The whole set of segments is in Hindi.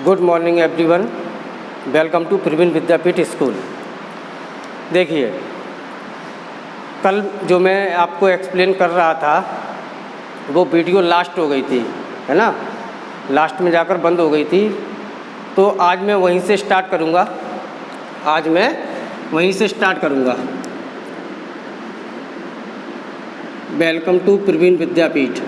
Good morning everyone, welcome to Praveen Vidyapeeth school. देखिए, कल जो मैं आपको एक्सप्लेन कर रहा था वो वीडियो लास्ट हो गई थी, है ना, लास्ट में जाकर बंद हो गई थी। तो आज मैं वहीं से स्टार्ट करूँगा। वेलकम टू प्रवीण विद्यापीठ।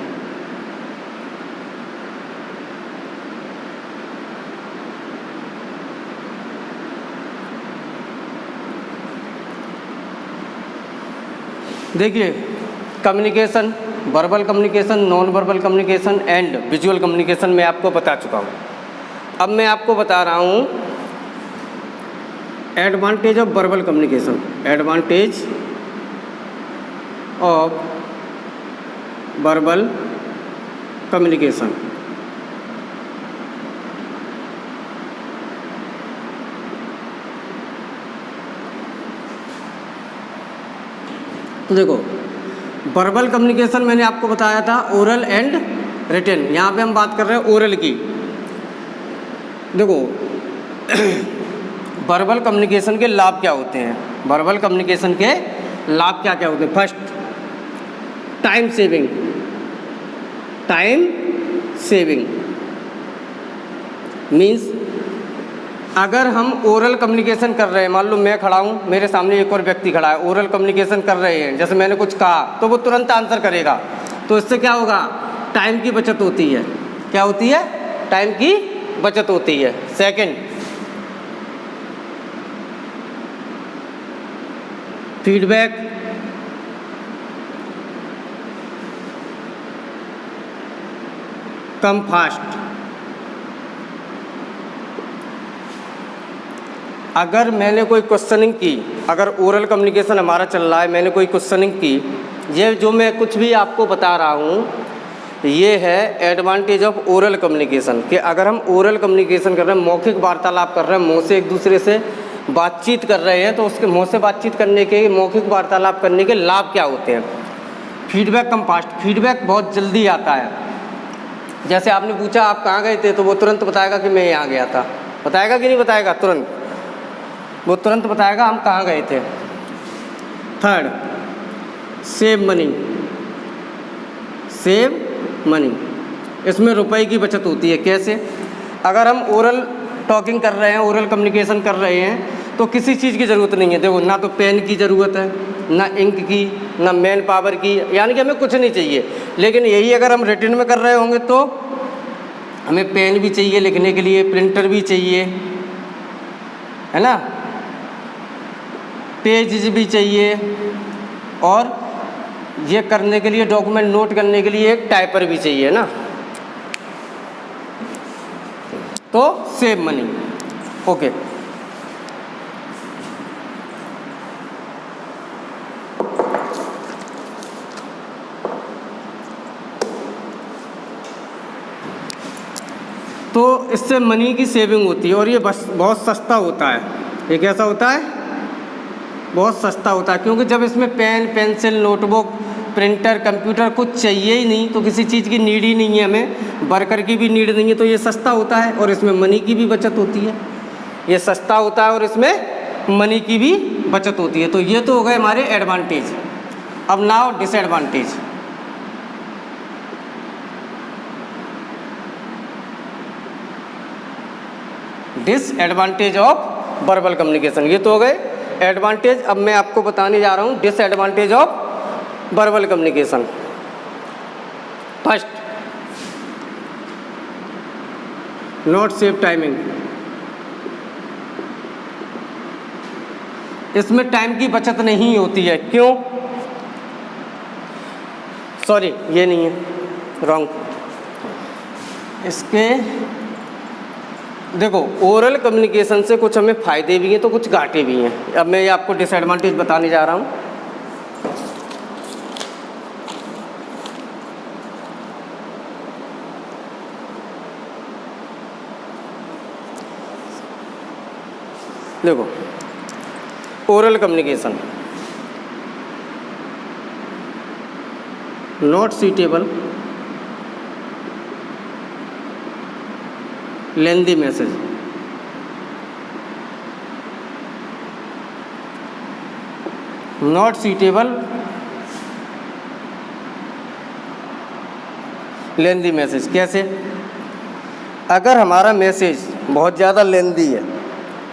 देखिए, communication, verbal communication, non verbal communication and visual communication मैं आपको बता चुका हूँ। अब मैं आपको बता रहा हूँ advantage of verbal communication. Advantage of verbal communication. तो देखो, वर्बल कम्युनिकेशन मैंने आपको बताया था ओरल एंड रिटन। यहाँ पे हम बात कर रहे हैं ओरल की। देखो, वर्बल कम्युनिकेशन के लाभ क्या होते हैं? वर्बल कम्युनिकेशन के लाभ क्या क्या होते हैं? First, time saving. Time saving means अगर हम ओरल कम्युनिकेशन कर रहे हैं, मान लो मैं खड़ा हूँ, मेरे सामने एक और व्यक्ति खड़ा है, ओरल कम्युनिकेशन कर रहे हैं, जैसे मैंने कुछ कहा तो वो तुरंत आंसर करेगा, तो इससे क्या होगा? टाइम की बचत होती है। क्या होती है? टाइम की बचत होती है। Second, feedback. Come fast. अगर मैंने कोई क्वेश्चनिंग की, अगर ओरल कम्युनिकेशन हमारा चल रहा है, मैंने कोई क्वेश्चनिंग की, ये जो मैं कुछ भी आपको बता रहा हूँ ये है एडवांटेज ऑफ ओरल कम्युनिकेशन। कि अगर हम ओरल कम्युनिकेशन कर रहे हैं, मौखिक वार्तालाप कर रहे हैं, मुँह से एक दूसरे से बातचीत कर रहे हैं, तो उसके मुँह से बातचीत करने के, मौखिक वार्तालाप करने के लाभ क्या होते हैं? Feedback come fast. फीडबैक बहुत जल्दी आता है। जैसे आपने पूछा आप कहाँ गए थे, तो वो तुरंत बताएगा कि मैं यहाँ गया था। बताएगा कि नहीं बताएगा? तुरंत वो तुरंत बताएगा हम कहाँ गए थे। Third, save money. Save money, इसमें रुपए की बचत होती है। कैसे? अगर हम ओरल टॉकिंग कर रहे हैं, ओरल कम्युनिकेशन कर रहे हैं, तो किसी चीज़ की ज़रूरत नहीं है। देखो, ना तो पेन की ज़रूरत है, ना इंक की, ना मैन पावर की, यानी कि हमें कुछ नहीं चाहिए। लेकिन यही अगर हम रिटन में कर रहे होंगे तो हमें पेन भी चाहिए लिखने के लिए, प्रिंटर भी चाहिए, है ना, पेज भी चाहिए, और ये करने के लिए, डॉक्यूमेंट नोट करने के लिए एक टाइपर भी चाहिए ना। तो सेव मनी। ओके, तो इससे मनी की सेविंग होती है और ये बस बहुत सस्ता होता है। ये कैसा होता है? बहुत सस्ता होता है, क्योंकि जब इसमें pen, pencil, notebook, printer, computer कुछ चाहिए ही नहीं, तो किसी चीज़ की नीड ही नहीं है, हमें वर्कर की भी नीड नहीं है, तो ये सस्ता होता है और इसमें मनी की भी बचत होती है। ये सस्ता होता है और इसमें मनी की भी बचत होती है। तो ये तो हो गए हमारे एडवांटेज। अब now disadvantage. Disadvantage of verbal communication. ये तो हो गए एडवांटेज। अब मैं आपको बताने जा रहा हूँ disadvantage of verbal communication. First, not save timing. इसमें टाइम की बचत नहीं होती है। क्यों? सॉरी, ये नहीं है, रॉन्ग। इसके देखो, ओरल कम्युनिकेशन से कुछ हमें फ़ायदे भी हैं तो कुछ घाटे भी हैं। अब मैं ये आपको डिसएडवांटेज बताने जा रहा हूँ। देखो, oral communication not suitable lengthy message, not suitable lengthy message. कैसे? अगर हमारा मैसेज बहुत ज़्यादा लेंदी है,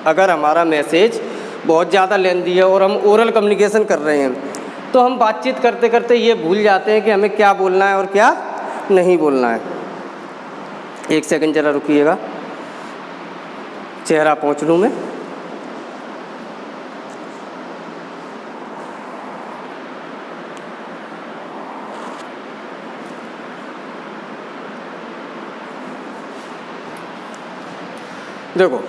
अगर हमारा मैसेज बहुत ज़्यादा लेंदी है और हम ओरल कम्युनिकेशन कर रहे हैं, तो हम बातचीत करते करते ये भूल जाते हैं कि हमें क्या बोलना है और क्या नहीं बोलना है। एक सेकंड ज़रा रुकिएगा, चेहरा पोंछ लूँ मैं। देखो,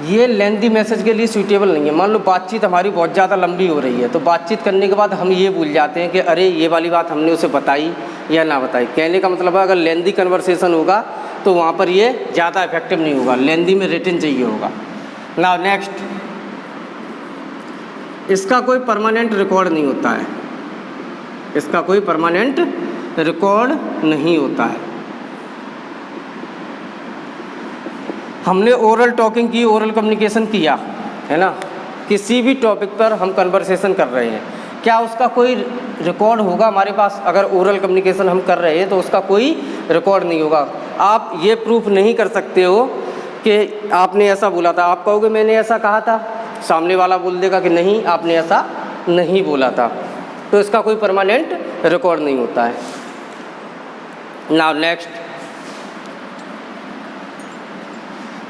ये लेंदी मैसेज के लिए सूटेबल नहीं है। मान लो बातचीत हमारी बहुत ज़्यादा लंबी हो रही है, तो बातचीत करने के बाद हम ये भूल जाते हैं कि अरे ये वाली बात हमने उसे बताई या ना बताई। कहने का मतलब है अगर लेंदी कन्वर्सेशन होगा तो वहाँ पर ये ज़्यादा इफेक्टिव नहीं होगा, लेंदी में रिटन चाहिए होगा। नाउ नेक्स्ट, इसका कोई परमानेंट रिकॉर्ड नहीं होता है, इसका कोई परमानेंट रिकॉर्ड नहीं होता है। हमने ओरल टॉकिंग की, ओरल कम्युनिकेशन किया है ना, किसी भी टॉपिक पर हम कन्वर्सेशन कर रहे हैं, क्या उसका कोई रिकॉर्ड होगा हमारे पास? अगर ओरल कम्युनिकेशन हम कर रहे हैं तो उसका कोई रिकॉर्ड नहीं होगा। आप ये प्रूफ नहीं कर सकते हो कि आपने ऐसा बोला था। आप कहोगे मैंने ऐसा कहा था, सामने वाला बोल देगा कि नहीं आपने ऐसा नहीं बोला था, तो इसका कोई परमानेंट रिकॉर्ड नहीं होता है। नाउ नेक्स्ट,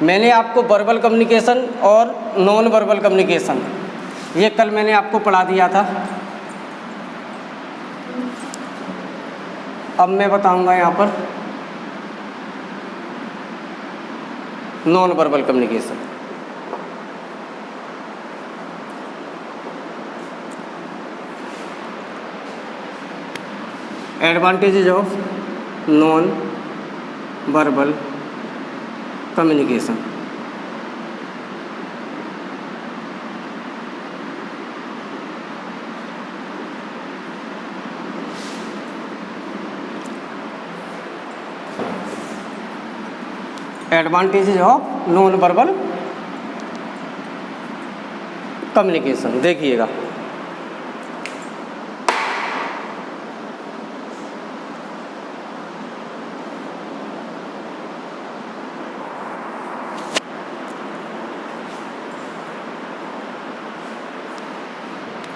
मैंने आपको वर्बल कम्युनिकेशन और नॉन वर्बल कम्युनिकेशन, ये कल मैंने आपको पढ़ा दिया था। अब मैं बताऊंगा यहाँ पर non verbal communication. Advantages of non verbal communication. Advantages of non verbal communication देखिएगा।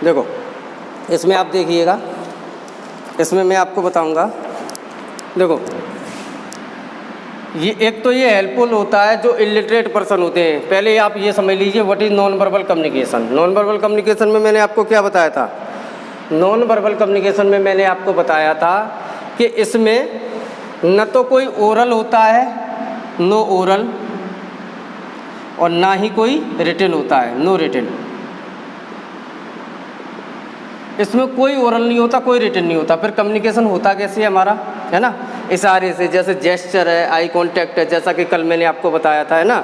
देखो, इसमें आप देखिएगा, इसमें मैं आपको बताऊंगा। देखो, ये एक तो ये हेल्पफुल होता है जो इलिटरेट पर्सन होते हैं। पहले आप ये समझ लीजिए what is non verbal communication. Non verbal communication में मैंने आपको क्या बताया था? नॉन वर्बल कम्युनिकेशन में मैंने आपको बताया था कि इसमें न तो कोई ओरल होता है, नो ओरल, और ना ही कोई रिटन होता है, नो रिटन। इसमें कोई ओरल नहीं होता, कोई रिटन नहीं होता। फिर कम्युनिकेशन होता कैसे है हमारा, है ना, इशारे से, जैसे जेस्चर है, आई कांटेक्ट है, जैसा कि कल मैंने आपको बताया था, है ना,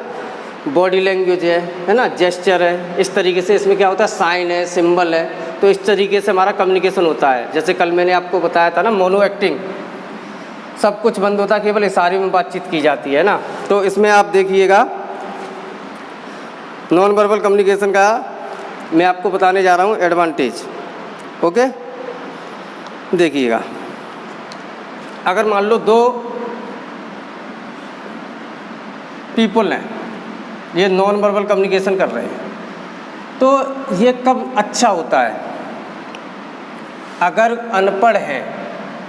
बॉडी लैंग्वेज है ना, जेस्चर है, इस तरीके से इसमें क्या होता है, साइन है, सिंबल है, तो इस तरीके से हमारा कम्युनिकेशन होता है। जैसे कल मैंने आपको बताया था ना, मोनो एक्टिंग, सब कुछ बंद होता है, केवल इशारे में बातचीत की जाती है ना। तो इसमें आप देखिएगा नॉन वर्बल कम्युनिकेशन का मैं आपको बताने जा रहा हूँ एडवांटेज। ओके, देखिएगा, अगर मान लो दो पीपल हैं, ये नॉन वर्बल कम्युनिकेशन कर रहे हैं, तो ये कब अच्छा होता है? अगर अनपढ़ हैं,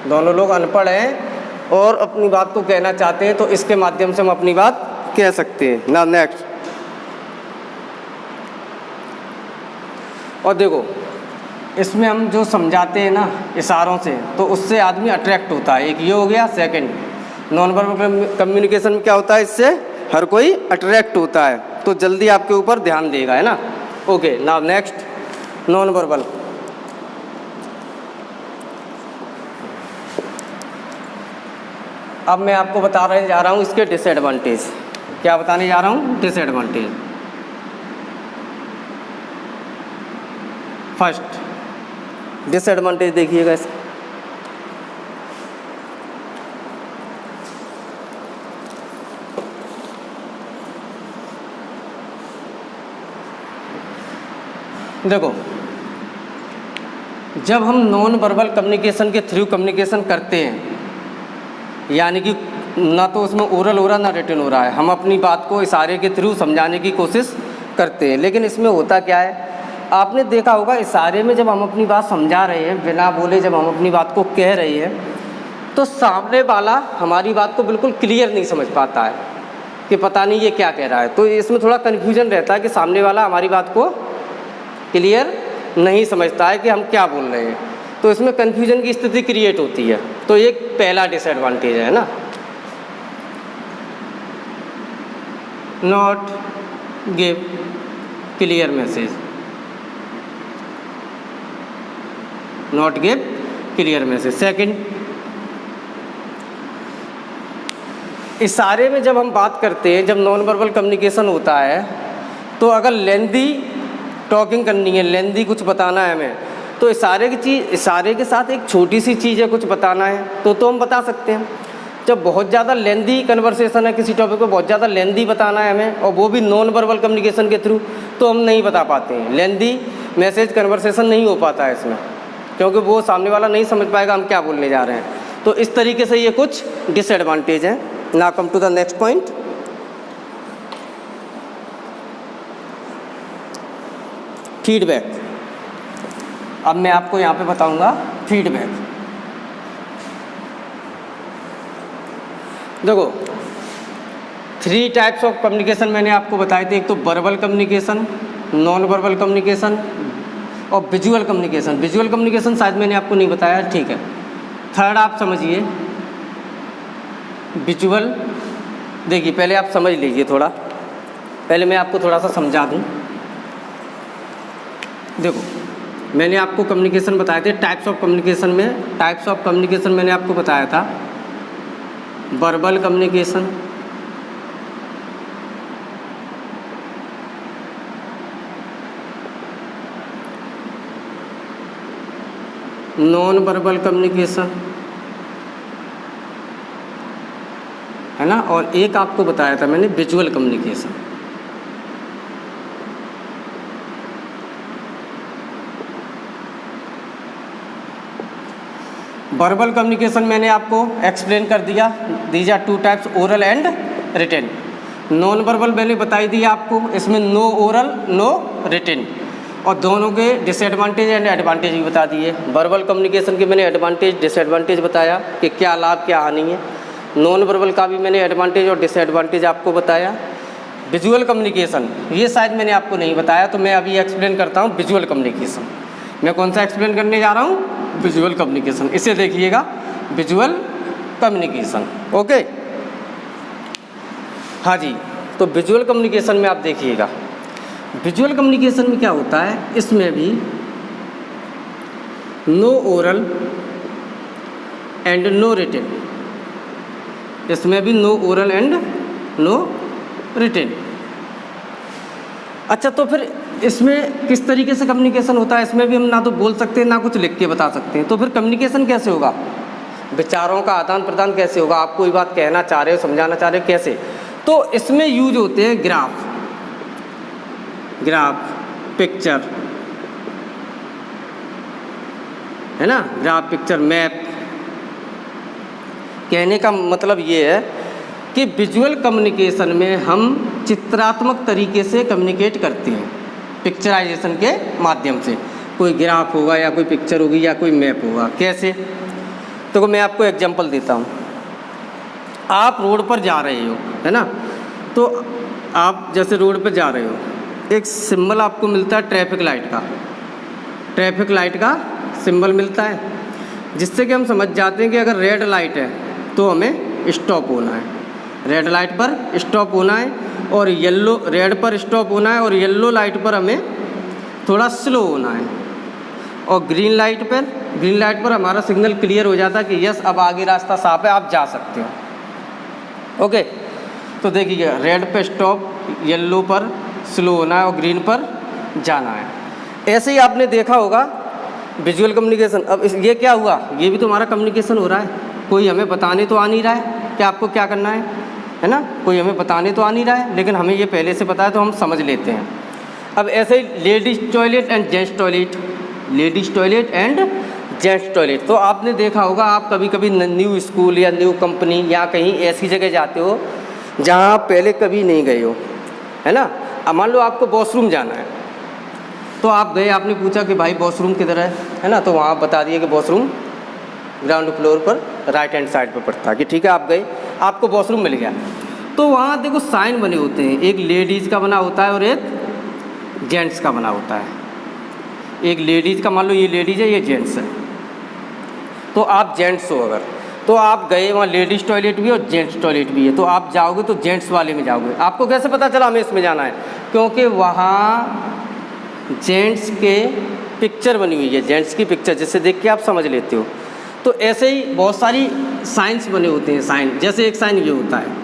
दोनों लोग अनपढ़ हैं और अपनी बात को कहना चाहते हैं, तो इसके माध्यम से हम अपनी बात कह सकते हैं ना। नेक्स्ट, और देखो, इसमें हम जो समझाते हैं ना इशारों से, तो उससे आदमी अट्रैक्ट होता है। एक ये हो गया। सेकंड, नॉन वर्बल कम्युनिकेशन में क्या होता है, इससे हर कोई अट्रैक्ट होता है, तो जल्दी आपके ऊपर ध्यान देगा, है ना। Okay, now next, non verbal. अब मैं आपको बताने जा रहा हूँ इसके डिसएडवांटेज। क्या बताने जा रहा हूँ? डिसएडवांटेज। फर्स्ट डिसएडवांटेज देखिएगा इसका। देखो, जब हम नॉन वर्बल कम्युनिकेशन के थ्रू कम्युनिकेशन करते हैं, यानी कि ना तो उसमें ओरल हो रहा ना रिटन हो रहा है, हम अपनी बात को इशारे के थ्रू समझाने की कोशिश करते हैं। लेकिन इसमें होता क्या है, आपने देखा होगा इशारे में जब हम अपनी बात समझा रहे हैं, बिना बोले जब हम अपनी बात को कह रहे हैं, तो सामने वाला हमारी बात को बिल्कुल क्लियर नहीं समझ पाता है कि पता नहीं ये क्या कह रहा है। तो इसमें थोड़ा कन्फ्यूजन रहता है कि सामने वाला हमारी बात को क्लियर नहीं समझता है कि हम क्या बोल रहे हैं, तो इसमें कन्फ्यूजन की स्थिति क्रिएट होती है। तो एक पहला डिसएडवांटेज है ना, not give clear message, not give clear message. Second, इशारे में जब हम बात करते हैं, जब नॉन वर्बल कम्युनिकेशन होता है, तो अगर लेंदी टॉकिंग करनी है, लेंदी कुछ बताना है हमें, तो इशारे के साथ एक छोटी सी चीज़ है कुछ बताना है तो हम बता सकते हैं। जब बहुत ज़्यादा लेंदी कन्वर्सेशन है, किसी टॉपिक को बहुत ज़्यादा लेंदी बताना है हमें, और वो भी नॉन वर्बल कम्युनिकेशन के थ्रू, तो हम नहीं बता पाते हैं। लेंदी मैसेज कन्वर्सेशन नहीं हो पाता है इसमें, क्योंकि वो सामने वाला नहीं समझ पाएगा हम क्या बोलने जा रहे हैं। तो इस तरीके से ये कुछ डिसएडवांटेज हैं। Now come to the next point, feedback. अब मैं आपको यहाँ पे बताऊँगा फीडबैक। देखो, 3 टाइप्स ऑफ कम्युनिकेशन मैंने आपको बताए थे। एक तो verbal communication, non verbal communication और विजुअल कम्युनिकेशन। विजुअल कम्युनिकेशन शायद मैंने आपको नहीं बताया, ठीक है। थर्ड आप समझिए विजुअल। देखिए, पहले आप समझ लीजिए थोड़ा, पहले मैं आपको थोड़ा सा समझा दूँ। देखो, मैंने आपको कम्युनिकेशन बताए थे टाइप्स ऑफ कम्युनिकेशन में। टाइप्स ऑफ कम्युनिकेशन मैंने आपको बताया था verbal communication, non verbal communication, है ना, और एक आपको बताया था मैंने विजुअल कम्युनिकेशन। वर्बल कम्युनिकेशन मैंने आपको एक्सप्लेन कर दिया, these are 2 types, oral and written. Non verbal मैंने बताई दी आपको, इसमें नो ओरल नो रिटन, और दोनों के डिसएडवांटेज एंड एडवांटेज भी बता दिए। वर्बल कम्युनिकेशन के मैंने एडवांटेज डिसएडवांटेज बताया कि क्या लाभ क्या हानि है। नॉन वर्बल का भी मैंने एडवांटेज और डिसएडवांटेज आपको बताया। विजुअल कम्युनिकेशन ये शायद मैंने आपको नहीं बताया, तो मैं अभी एक्सप्लेन करता हूँ विजुअल कम्युनिकेशन। मैं कौन सा एक्सप्लेन करने जा रहा हूँ? Visual communication. इसे देखिएगा, विजुअल कम्युनिकेशन। ओके, हाँ जी। तो विजुअल कम्युनिकेशन में आप देखिएगा, विजुअल कम्युनिकेशन में क्या होता है, इसमें भी no oral and no written, इसमें भी no oral and no written. अच्छा, तो फिर इसमें किस तरीके से कम्युनिकेशन होता है? इसमें भी हम ना तो बोल सकते हैं ना कुछ लिख के बता सकते हैं। तो फिर कम्युनिकेशन कैसे होगा? विचारों का आदान प्रदान कैसे होगा? आप कोई बात कहना चाह रहे हो, समझाना चाह रहे हो, कैसे? तो इसमें यूज होते हैं ग्राफ, पिक्चर, है ना, ग्राफ, पिक्चर, मैप। कहने का मतलब ये है कि विजुअल कम्युनिकेशन में हम चित्रात्मक तरीके से कम्युनिकेट करते हैं, पिक्चराइजेशन के माध्यम से। कोई ग्राफ होगा या कोई पिक्चर होगी या कोई मैप होगा। कैसे? तो मैं आपको एग्जांपल देता हूँ। आप रोड पर जा रहे हो, है ना, तो आप जैसे रोड पर जा रहे हो, एक सिंबल आपको मिलता है ट्रैफिक लाइट का, ट्रैफिक लाइट का सिंबल मिलता है, जिससे कि हम समझ जाते हैं कि अगर रेड लाइट है तो हमें स्टॉप होना है, रेड लाइट पर स्टॉप होना है, और येलो, रेड पर स्टॉप होना है और येलो लाइट पर हमें थोड़ा स्लो होना है, और ग्रीन लाइट पर हमारा सिग्नल क्लियर हो जाता है कि यस अब आगे रास्ता साफ है, आप जा सकते हो। ओके, तो देखिए, रेड पे स्टॉप, येलो पर स्लो होना है और ग्रीन पर जाना है। ऐसे ही आपने देखा होगा विजुअल कम्युनिकेशन। अब ये क्या हुआ? ये भी तो हमारा कम्युनिकेशन हो रहा है। कोई हमें बताने तो आ नहीं रहा है कि आपको क्या करना है ना, कोई हमें बताने तो आ नहीं रहा है, लेकिन हमें ये पहले से पता है तो हम समझ लेते हैं। अब ऐसे ही ladies toilet and gents toilet, ladies toilet and gents toilet. तो आपने देखा होगा, आप कभी कभी न्यू स्कूल या न्यू कंपनी या कहीं ऐसी जगह जाते हो जहाँ आप पहले कभी नहीं गए हो, है ना। अब मान लो आपको वॉशरूम जाना है, तो आप गए, आपने पूछा कि भाई वॉशरूम किधर है ना, तो वहाँ बता दिए कि वॉशरूम ग्राउंड फ्लोर पर राइट हैंड साइड पर पड़ता है, कि ठीक है आप गए, आपको वॉशरूम मिल गया। तो वहाँ देखो साइन बने होते हैं, एक लेडीज़ का बना होता है और एक जेंट्स का बना होता है। एक लेडीज़ का, मान लो ये लेडीज़ है, ये जेंट्स है, तो आप जेंट्स हो अगर, तो आप गए वहाँ लेडीज़ टॉयलेट भी है और जेंट्स टॉयलेट भी है, तो आप जाओगे तो जेंट्स वाले में जाओगे। आपको कैसे पता चला हमें इसमें जाना है? क्योंकि वहाँ जेंट्स के पिक्चर बनी हुई है, जेंट्स की पिक्चर, जिससे देख के आप समझ लेते हो। तो ऐसे ही बहुत सारी साइंस बने होते हैं, साइन, जैसे एक साइन ये होता है,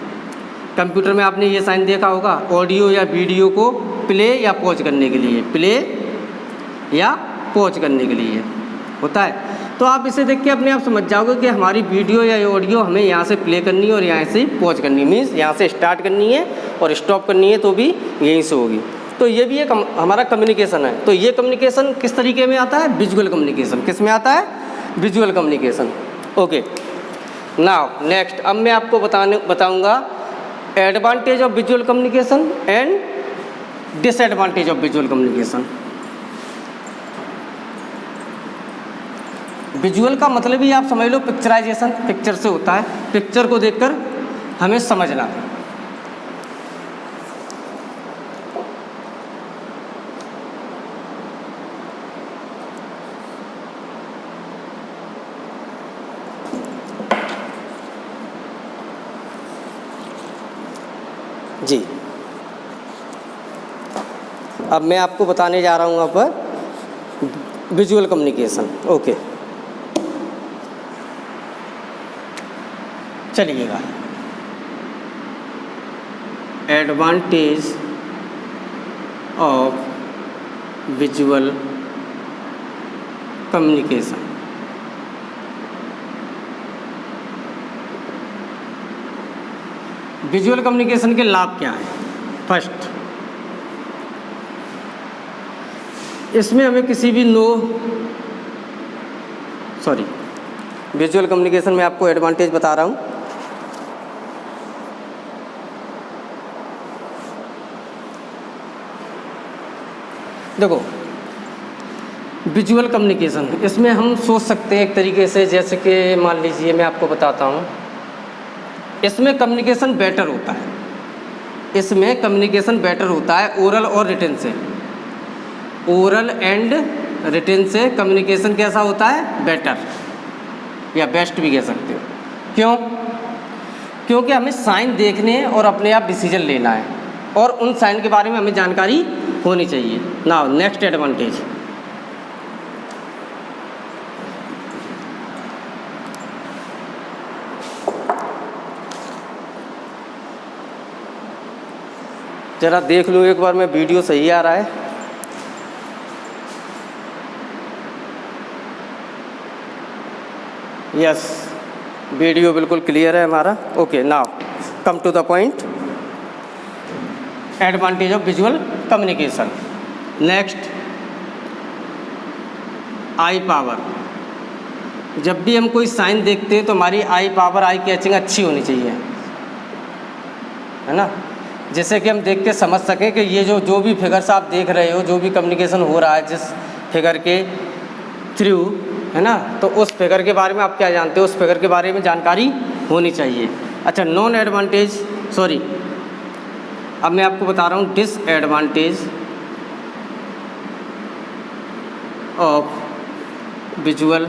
कंप्यूटर में आपने ये साइन देखा होगा, ऑडियो या वीडियो को प्ले या पॉज करने के लिए, प्ले या पॉज करने के लिए होता है। तो आप इसे देख के अपने आप समझ जाओगे कि हमारी वीडियो या ऑडियो हमें यहाँ से प्ले करनी है और यहाँ से पॉज करनी है, मीन्स यहाँ से स्टार्ट करनी है और स्टॉप करनी है, तो भी यहीं से होगी। तो ये भी एक हमारा कम्युनिकेशन है। तो ये कम्युनिकेशन किस तरीके में आता है? Visual communication. किस में आता है? Visual communication. Okay, now next, अब मैं आपको बताऊंगा advantage of visual communication and disadvantage of visual communication. Visual का मतलब ही आप समझ लो पिक्चराइजेशन, पिक्चर से होता है, पिक्चर को देखकर हमें समझना। जी, अब मैं आपको बताने जा रहा हूँ यहाँ पर विजुअल कम्युनिकेशन। ओके, चलिएगा, advantage of visual communication. Visual communication के लाभ क्या हैं? फर्स्ट, इसमें हमें किसी भी विजुअल कम्युनिकेशन में आपको एडवांटेज बता रहा हूँ। देखो, विजुअल कम्युनिकेशन, इसमें हम सोच सकते हैं एक तरीके से, जैसे कि मान लीजिए मैं आपको बताता हूँ, इसमें कम्युनिकेशन बेटर होता है, इसमें कम्युनिकेशन बेटर होता है ओरल और रिटन से। ओरल एंड रिटन से कम्युनिकेशन कैसा होता है? बेटर या बेस्ट भी कह सकते हो। क्यों? क्योंकि हमें साइन देखने हैं और अपने आप डिसीजन लेना है, और उन साइन के बारे में हमें जानकारी होनी चाहिए। नाउ नेक्स्ट एडवांटेज, जरा देख लूँ एक बार मैं, वीडियो सही आ रहा है? यस, वीडियो बिल्कुल क्लियर है हमारा। Okay, now come to the point, advantage of visual communication. Next, eye power. जब भी हम कोई साइन देखते हैं तो हमारी आई पावर, आई कैचिंग अच्छी होनी चाहिए, है ना, जैसे कि हम देख के समझ सकें कि ये जो भी फिगर्स आप देख रहे हो, जो भी कम्युनिकेशन हो रहा है जिस फिगर के थ्रू, है ना, तो उस फिगर के बारे में आप क्या जानते हो, उस फिगर के बारे में जानकारी होनी चाहिए। अच्छा, नॉन एडवांटेज, अब मैं आपको बता रहा हूँ disadvantage of visual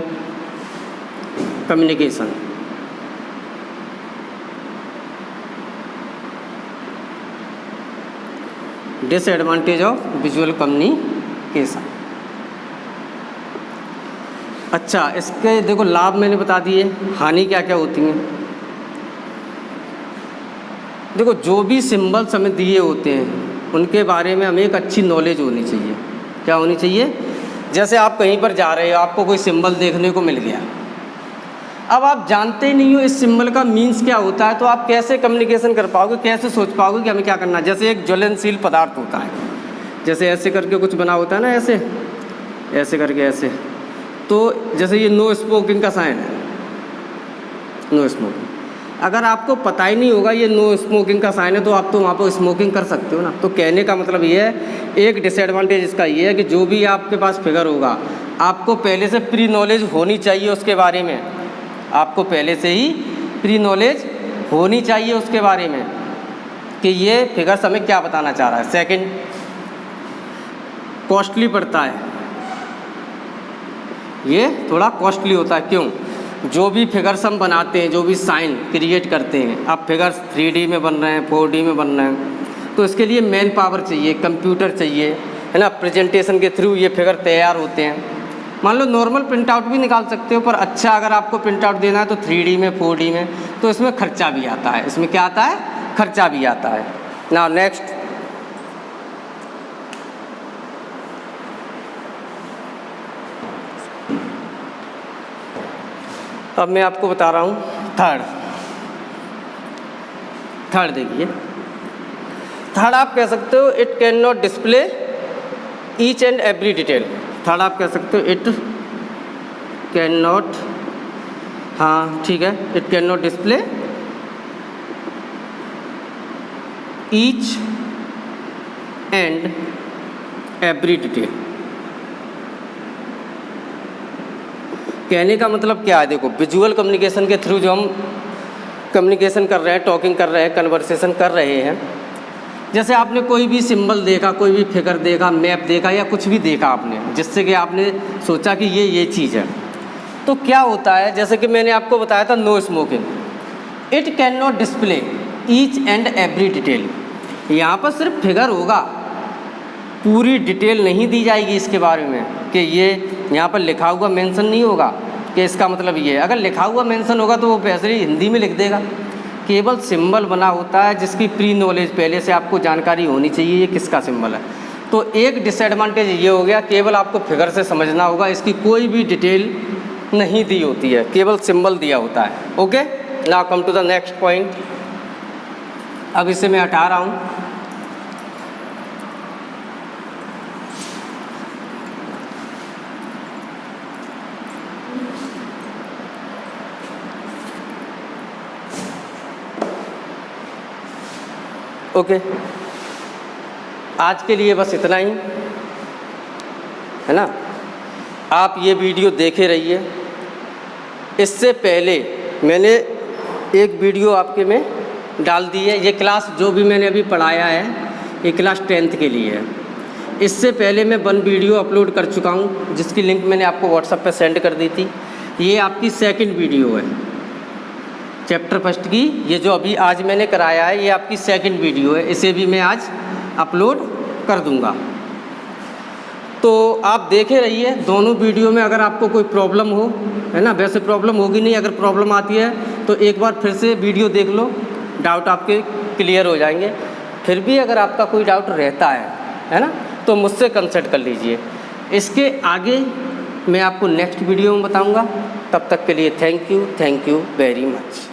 communication. Disadvantage of visual communication. अच्छा, इसके देखो लाभ मैंने बता दिए, हानि क्या क्या होती हैं। देखो, जो भी सिंबल्स हमें दिए होते हैं उनके बारे में हमें एक अच्छी नॉलेज होनी चाहिए। क्या होनी चाहिए? जैसे आप कहीं पर जा रहे हो, आपको कोई सिंबल देखने को मिल गया, अब आप जानते ही नहीं हो इस सिंबल का मीन्स क्या होता है, तो आप कैसे कम्युनिकेशन कर पाओगे, कैसे सोच पाओगे कि हमें क्या करना है। जैसे एक ज्वलनशील पदार्थ होता है, जैसे ऐसे करके कुछ बना होता है ना, ऐसे ऐसे करके ऐसे, तो जैसे ये नो स्मोकिंग का साइन है, नो स्मोकिंग। अगर आपको पता ही नहीं होगा ये नो स्मोकिंग का साइन है तो आप तो वहाँ पर स्मोकिंग कर सकते हो ना। तो कहने का मतलब ये है, एक डिसएडवांटेज इसका ये है कि जो भी आपके पास फिगर होगा आपको पहले से प्री नॉलेज होनी चाहिए उसके बारे में, आपको पहले से ही प्री नॉलेज होनी चाहिए उसके बारे में कि ये फिगर्स हमें क्या बताना चाह रहा है। सेकंड, कॉस्टली पड़ता है, ये थोड़ा कॉस्टली होता है। क्यों? जो भी फिगर्स हम बनाते हैं, जो भी साइन क्रिएट करते हैं, अब फिगर्स 3D में बन रहे हैं, 4D में बन रहे हैं, तो इसके लिए मैन पावर चाहिए, कंप्यूटर चाहिए, है ना। प्रेजेंटेशन के थ्रू ये फिगर तैयार होते हैं। मान लो नॉर्मल प्रिंट आउट भी निकाल सकते हो, पर अच्छा अगर आपको प्रिंट आउट देना है तो 3D में 4D में, तो इसमें खर्चा भी आता है। इसमें क्या आता है? खर्चा भी आता है। नाउ नेक्स्ट, अब मैं आपको बता रहा हूँ थर्ड देखिए, थर्ड आप कह सकते हो it can not display each and every detail. Third आप कह सकते हो इट कैन नॉट, हाँ ठीक है, it can not display each and every detail. कहने का मतलब क्या है? देखो, विजुअल कम्युनिकेशन के थ्रू जो हम कम्युनिकेशन कर रहे हैं, टॉकिंग कर रहे हैं, कन्वर्सेशन कर रहे हैं, जैसे आपने कोई भी सिंबल देखा, कोई भी फिगर देखा, मैप देखा या कुछ भी देखा आपने, जिससे कि आपने सोचा कि ये चीज़ है, तो क्या होता है, जैसे कि मैंने आपको बताया था no smoking, it can not display each and every detail. यहाँ पर सिर्फ फिगर होगा, पूरी डिटेल नहीं दी जाएगी इसके बारे में कि ये यहाँ पर लिखा हुआ मेंशन नहीं होगा कि इसका मतलब ये है। अगर लिखा हुआ मेंशन होगा तो वो वैसे ही हिंदी में लिख देगा। केवल सिंबल बना होता है जिसकी प्री नॉलेज पहले से आपको जानकारी होनी चाहिए ये किसका सिंबल है। तो एक डिसएडवांटेज ये हो गया, केवल आपको फिगर से समझना होगा, इसकी कोई भी डिटेल नहीं दी होती है, केवल सिंबल दिया होता है। Okay, now come to the next point. अब इसे मैं हटा रहा हूँ। ओके, आज के लिए बस इतना ही, है ना। आप ये वीडियो देखे रहिए। इससे पहले मैंने एक वीडियो आपके में डाल दी है, ये क्लास जो भी मैंने अभी पढ़ाया है ये क्लास 10th के लिए है। इससे पहले मैं 1 वीडियो अपलोड कर चुका हूँ जिसकी लिंक मैंने आपको व्हाट्सएप पे सेंड कर दी थी। ये आपकी 2nd वीडियो है चैप्टर 1 की। ये जो अभी आज मैंने कराया है ये आपकी 2nd वीडियो है, इसे भी मैं आज अपलोड कर दूंगा। तो आप देखे रहिए दोनों वीडियो में। अगर आपको कोई प्रॉब्लम हो, है ना, वैसे प्रॉब्लम होगी नहीं, अगर प्रॉब्लम आती है तो एक बार फिर से वीडियो देख लो, डाउट आपके क्लियर हो जाएंगे। फिर भी अगर आपका कोई डाउट रहता है ना, तो मुझसे कंसल्ट कर लीजिए। इसके आगे मैं आपको नेक्स्ट वीडियो में बताऊंगा। तब तक के लिए थैंक यू वेरी मच।